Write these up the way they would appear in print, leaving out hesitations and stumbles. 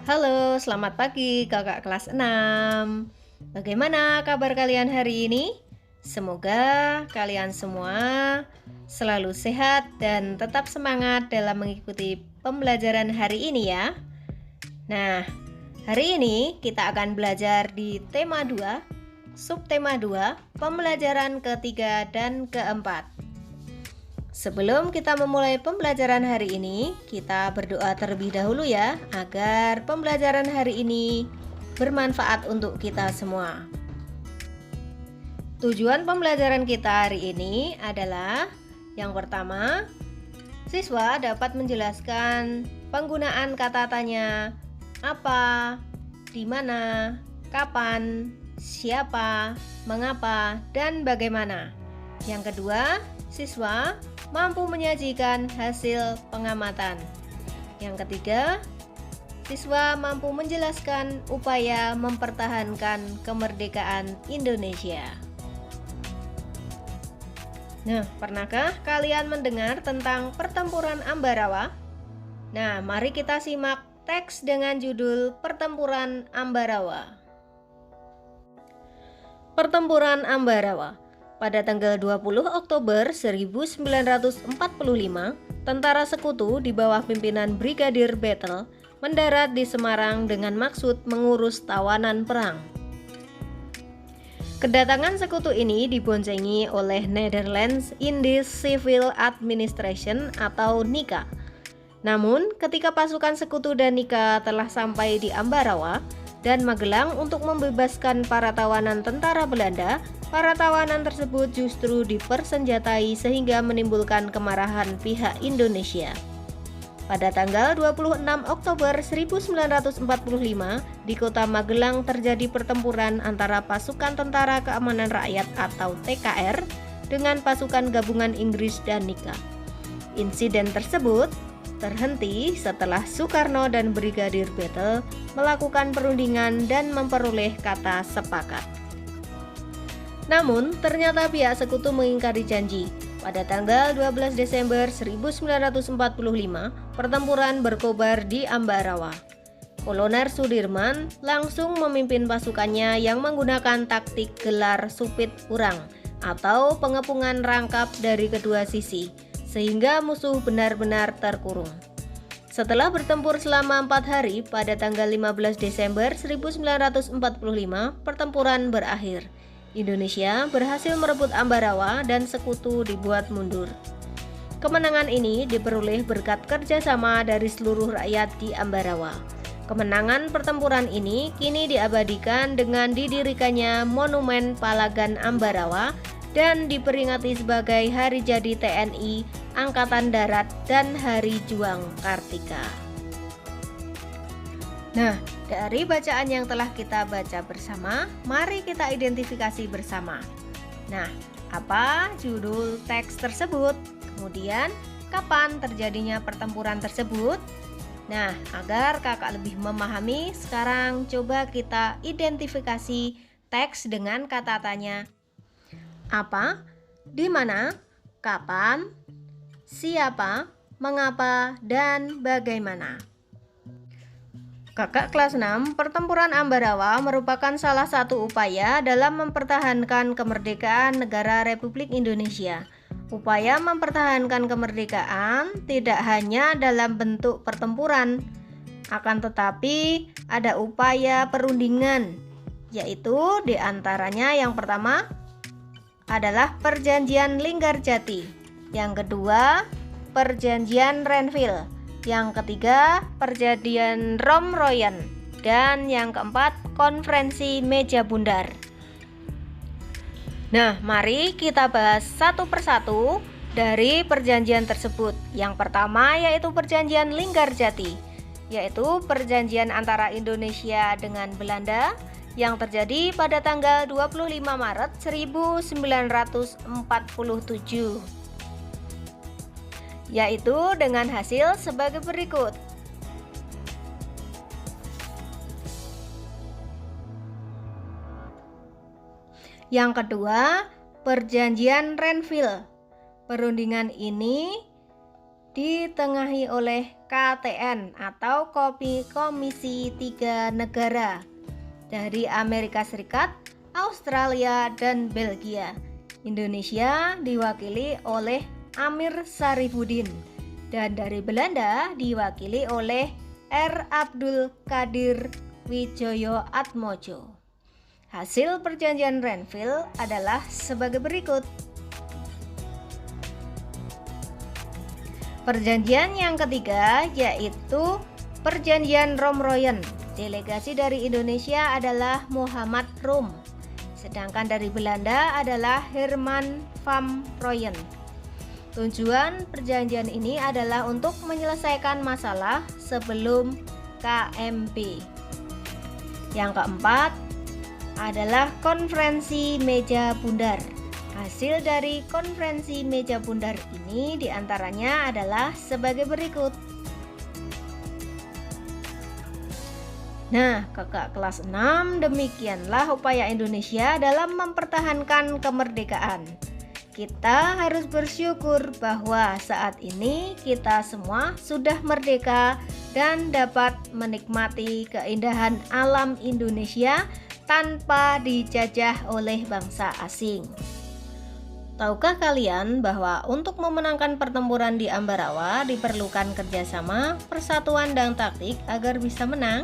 Halo, selamat pagi kakak kelas 6. Bagaimana kabar kalian hari ini? Semoga kalian semua selalu sehat dan tetap semangat dalam mengikuti pembelajaran hari ini ya. Nah, hari ini kita akan belajar di tema 2, subtema 2, pembelajaran ketiga dan keempat. Sebelum kita memulai pembelajaran hari ini, kita berdoa terlebih dahulu ya, agar pembelajaran hari ini bermanfaat untuk kita semua. Tujuan pembelajaran kita hari ini adalah yang pertama, siswa dapat menjelaskan penggunaan kata tanya apa, di mana, kapan, siapa, mengapa, dan bagaimana. Yang kedua, siswa mampu menyajikan hasil pengamatan. Yang ketiga, siswa mampu menjelaskan upaya mempertahankan kemerdekaan Indonesia. Nah, pernahkah kalian mendengar tentang pertempuran Ambarawa? Nah, mari kita simak teks dengan judul Pertempuran Ambarawa. Pertempuran Ambarawa. Pada tanggal 20 Oktober 1945, tentara sekutu di bawah pimpinan Brigadir Battle mendarat di Semarang dengan maksud mengurus tawanan perang. Kedatangan sekutu ini diboncengi oleh Netherlands Indies Civil Administration atau NICA. Namun, ketika pasukan sekutu dan NICA telah sampai di Ambarawa dan Magelang untuk membebaskan para tawanan tentara Belanda, para tawanan tersebut justru dipersenjatai sehingga menimbulkan kemarahan pihak Indonesia. Pada tanggal 26 Oktober 1945, di kota Magelang terjadi pertempuran antara pasukan Tentara Keamanan Rakyat atau TKR dengan pasukan gabungan Inggris dan NICA. Insiden tersebut terhenti setelah Soekarno dan Brigadir Battle melakukan perundingan dan memperoleh kata sepakat. Namun, ternyata pihak sekutu mengingkari janji. Pada tanggal 12 Desember 1945, pertempuran berkobar di Ambarawa. Kolonel Sudirman langsung memimpin pasukannya yang menggunakan taktik gelar supit urang atau pengepungan rangkap dari kedua sisi, sehingga musuh benar-benar terkurung. Setelah bertempur selama 4 hari, pada tanggal 15 Desember 1945, pertempuran berakhir. Indonesia berhasil merebut Ambarawa dan sekutu dibuat mundur. Kemenangan ini diperoleh berkat kerjasama dari seluruh rakyat di Ambarawa. Kemenangan pertempuran ini kini diabadikan dengan didirikannya Monumen Palagan Ambarawa dan diperingati sebagai Hari Jadi TNI, Angkatan Darat, dan Hari Juang Kartika. Nah, dari bacaan yang telah kita baca bersama, mari kita identifikasi bersama. Nah, apa judul teks tersebut? Kemudian, kapan terjadinya pertempuran tersebut? Nah, agar kakak lebih memahami, sekarang coba kita identifikasi teks dengan kata tanya. Apa, di mana, kapan, siapa, mengapa, dan bagaimana. Kakak kelas 6, pertempuran Ambarawa merupakan salah satu upaya dalam mempertahankan kemerdekaan negara Republik Indonesia. Upaya mempertahankan kemerdekaan tidak hanya dalam bentuk pertempuran, akan tetapi ada upaya perundingan, yaitu diantaranya yang pertama adalah Perjanjian Linggarjati, yang kedua Perjanjian Renville, yang ketiga Perjanjian Romroyen, dan yang keempat Konferensi Meja Bundar. Nah, mari kita bahas satu persatu dari perjanjian tersebut. Yang pertama yaitu Perjanjian Linggarjati, yaitu perjanjian antara Indonesia dengan Belanda yang terjadi pada tanggal 25 Maret 1947. Yaitu dengan hasil sebagai berikut. Yang kedua, Perjanjian Renville. Perundingan ini ditengahi oleh KTN atau Komisi 3 negara dari Amerika Serikat, Australia, dan Belgia. Indonesia diwakili oleh Amir Syarifuddin dan dari Belanda diwakili oleh R. Abdul Qadir Wijoyo Atmojo. Hasil perjanjian Renville adalah sebagai berikut. Perjanjian yang ketiga yaitu Perjanjian Romroyen. Delegasi dari Indonesia adalah Muhammad Rum, sedangkan dari Belanda adalah Herman van Rooyen. Tujuan perjanjian ini adalah untuk menyelesaikan masalah sebelum KMP. Yang keempat adalah Konferensi Meja Bundar. Hasil dari Konferensi Meja Bundar ini diantaranya adalah sebagai berikut. Nah, kakak kelas 6, demikianlah upaya Indonesia dalam mempertahankan kemerdekaan. Kita harus bersyukur bahwa saat ini kita semua sudah merdeka dan dapat menikmati keindahan alam Indonesia tanpa dijajah oleh bangsa asing. Tahukah kalian bahwa untuk memenangkan pertempuran di Ambarawa diperlukan kerjasama, persatuan, dan taktik agar bisa menang?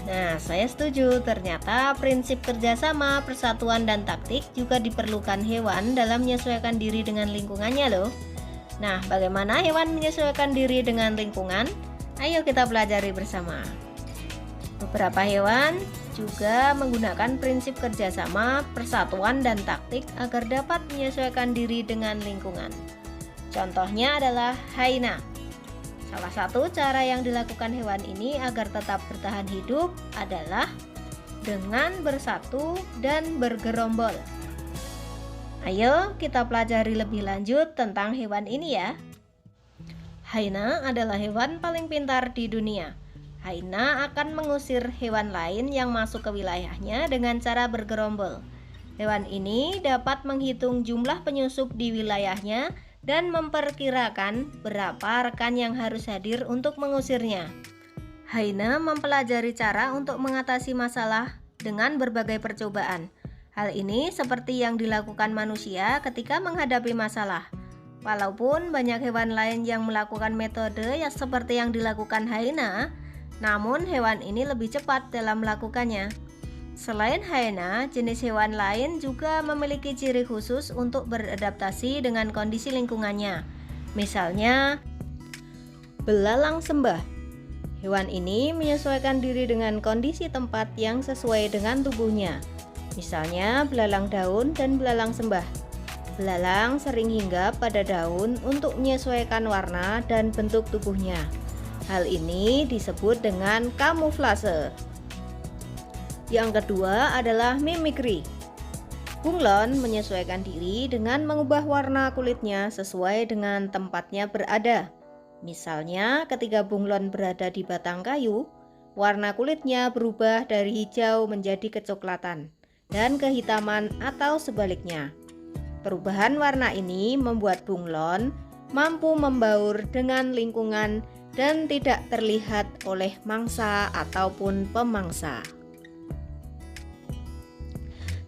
Nah, saya setuju. Ternyata prinsip kerjasama, persatuan, dan taktik juga diperlukan hewan dalam menyesuaikan diri dengan lingkungannya loh. Nah, bagaimana hewan menyesuaikan diri dengan lingkungan? Ayo kita pelajari bersama. Beberapa hewan juga menggunakan prinsip kerjasama, persatuan, dan taktik agar dapat menyesuaikan diri dengan lingkungan. Contohnya adalah hyena. Salah satu cara yang dilakukan hewan ini agar tetap bertahan hidup adalah dengan bersatu dan bergerombol. Ayo kita pelajari lebih lanjut tentang hewan ini ya. Hyena adalah hewan paling pintar di dunia. Hyena akan mengusir hewan lain yang masuk ke wilayahnya dengan cara bergerombol. Hewan ini dapat menghitung jumlah penyusup di wilayahnya dan memperkirakan berapa rekan yang harus hadir untuk mengusirnya. Hyena mempelajari cara untuk mengatasi masalah dengan berbagai percobaan. Hal ini seperti yang dilakukan manusia ketika menghadapi masalah. Walaupun banyak hewan lain yang melakukan metode yang seperti yang dilakukan hyena, namun hewan ini lebih cepat dalam melakukannya. Selain hyena, jenis hewan lain juga memiliki ciri khusus untuk beradaptasi dengan kondisi lingkungannya. Misalnya, belalang sembah. Hewan ini menyesuaikan diri dengan kondisi tempat yang sesuai dengan tubuhnya. Misalnya, belalang daun dan belalang sembah. Belalang sering hinggap pada daun untuk menyesuaikan warna dan bentuk tubuhnya. Hal ini disebut dengan kamuflase. Yang kedua adalah mimikri. Bunglon menyesuaikan diri dengan mengubah warna kulitnya sesuai dengan tempatnya berada. Misalnya, ketika bunglon berada di batang kayu, warna kulitnya berubah dari hijau menjadi kecoklatan dan kehitaman atau sebaliknya. Perubahan warna ini membuat bunglon mampu membaur dengan lingkungan dan tidak terlihat oleh mangsa ataupun pemangsa.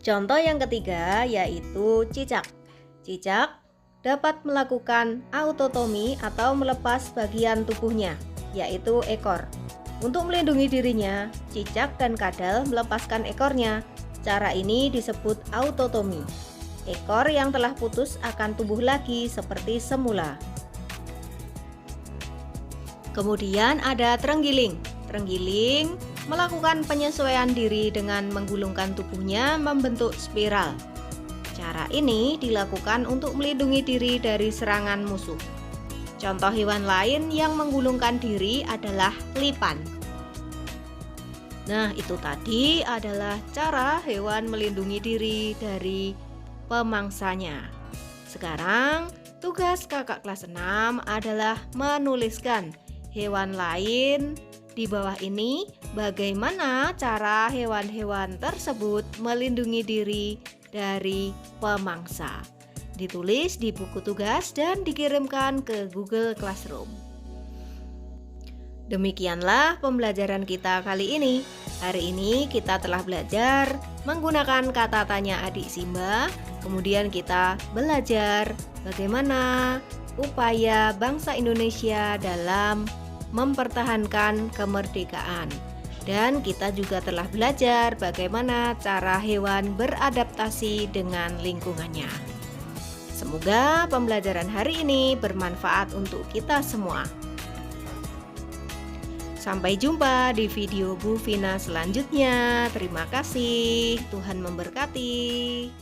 Contoh yang ketiga yaitu cicak. Cicak dapat melakukan autotomi atau melepas bagian tubuhnya, yaitu ekor. Untuk melindungi dirinya, cicak dan kadal melepaskan ekornya. Cara ini disebut autotomi. Ekor yang telah putus akan tumbuh lagi seperti semula. Kemudian ada terenggiling. Terenggiling melakukan penyesuaian diri dengan menggulungkan tubuhnya membentuk spiral. Cara ini dilakukan untuk melindungi diri dari serangan musuh. Contoh hewan lain yang menggulungkan diri adalah lipan. Nah, itu tadi adalah cara hewan melindungi diri dari pemangsanya. Sekarang, tugas kakak kelas 6 adalah menuliskan hewan lain di bawah ini, bagaimana cara hewan-hewan tersebut melindungi diri dari pemangsa. Ditulis di buku tugas dan dikirimkan ke Google Classroom. Demikianlah pembelajaran kita kali ini. Hari ini kita telah belajar menggunakan kata tanya adik Simba. Kemudian kita belajar bagaimana upaya bangsa Indonesia dalam mempertahankan kemerdekaan. Dan kita juga telah belajar bagaimana cara hewan beradaptasi dengan lingkungannya. Semoga pembelajaran hari ini bermanfaat untuk kita semua. Sampai jumpa di video Bu Vina selanjutnya. Terima kasih. Tuhan memberkati.